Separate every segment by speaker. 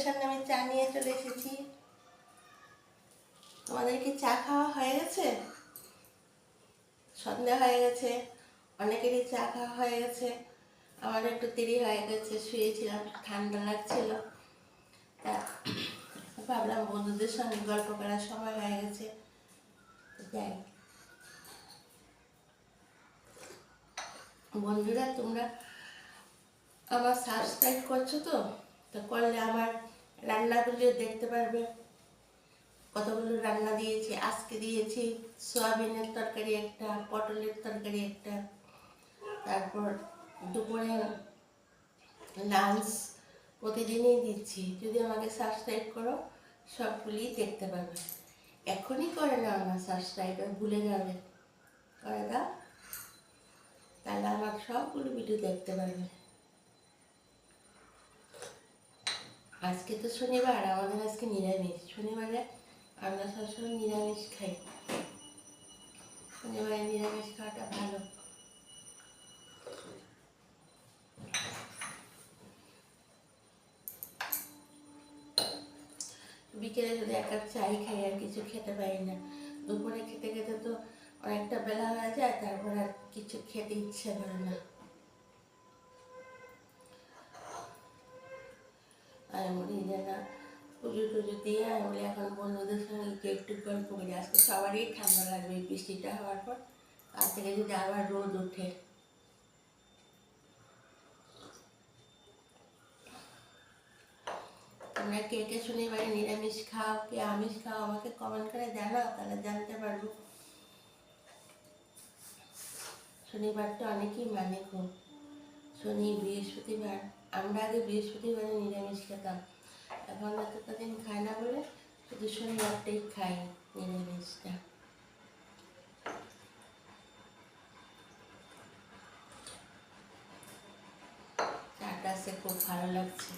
Speaker 1: সামনে আমি চা নিয়ে চলে এসেছি। তোমাদের কি চা খাওয়া হয়ে গেছে? সন্ধ্যা হয়ে গেছে, অনেকেরই চা খাওয়া হয়ে গেছে। আমার একটু দেরি হয়ে গেছে, শুয়েছিলাম, ঠান্ডা লাগছিল। তা ভাবলাম বন্ধুদের সঙ্গে গল্প করার সময় হয়ে গেছে, যাই। বন্ধুরা, তোমরা আমার সাবস্ক্রাইব করছো তো? তো করলে আমার রান্নাগুলিও দেখতে পারবে। কতগুলো রান্না দিয়েছি, আজকে দিয়েছি সয়াবিনের তরকারি একটা, পটলের তরকারি একটা, তারপর দুপুরে লাঞ্চ প্রতিদিনই দিচ্ছি। যদি আমাকে সাবস্ক্রাইব করো সবগুলিই দেখতে পাবে। এখনই করে না আমার সাবস্ক্রাইব, ভুলে যাবে, করে দাও, তাহলে আমার সবগুলো ভিডিও দেখতে পারবে। আজকে তো শনিবার, আমাদের আজকে নিরামিষ। শনিবারে আমরা সবসময় নিরামিষ খাই। শনিবারে নিরামিষ খাওয়াটা ভালো। বিকেলে যদি এক কাপ চাই খাই, আর কিছু খেতে পারি না। দুপুরে খেতে খেতে তো অনেকটা বেলা হয়ে যায়, তারপর আর কিছু খেতে ইচ্ছে করে না। আমি বলি যে না, পুজো টুজো দিয়ে আমি বলি এখন বন্ধুদের সঙ্গে একটু গল্প করি। আজকে সবারই ঠান্ডা লাগবে বৃষ্টিটা হওয়ার পর। কাল থেকে যদি আবার রোদ ওঠে। তোমরা কে কে শনিবারে নিরামিষ খাও, কে আমিষ খাও, আমাকে কমেন্ট করে জানাও, তাহলে জানতে পারবো। শনিবারটা অনেকেই মানে খুব, শনি বৃহস্পতিবার। আমরা আগে বৃহস্পতিবারে নিরামিষ খেতাম, এখন এতটা দিন খাই না বলে শুধু শনিবারটাই খাই নিরামিষটা। চাটা সে খুব ভালো লাগছে,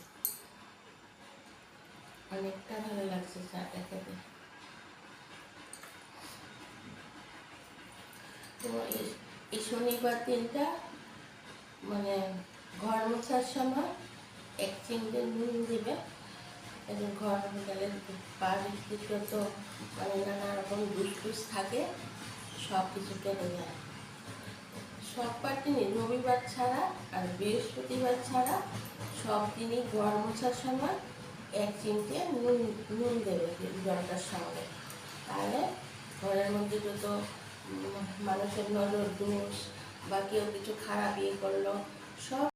Speaker 1: অনেকটা ভালো লাগছে চাটা খেতে। তো এই শনিবার দিনটা মানে ঘর মোছার সময় এক চিমটে নুন দেবে, এবং ঘর মোছালে বাড়ির যত মানে নানা রকম দুষ্পুষ থাকে সব কিছু কেটে যায়। সববার দিনই, রবিবার ছাড়া আর বৃহস্পতিবার ছাড়া সব দিনই ঘর মোছার সময় এক চিমটে নুন দেবে জলটার সঙ্গে। তাহলে ঘরের মধ্যে যত মানুষের নজর দোষ বা কেউ কিছু খারাপ ইয়ে করলো সব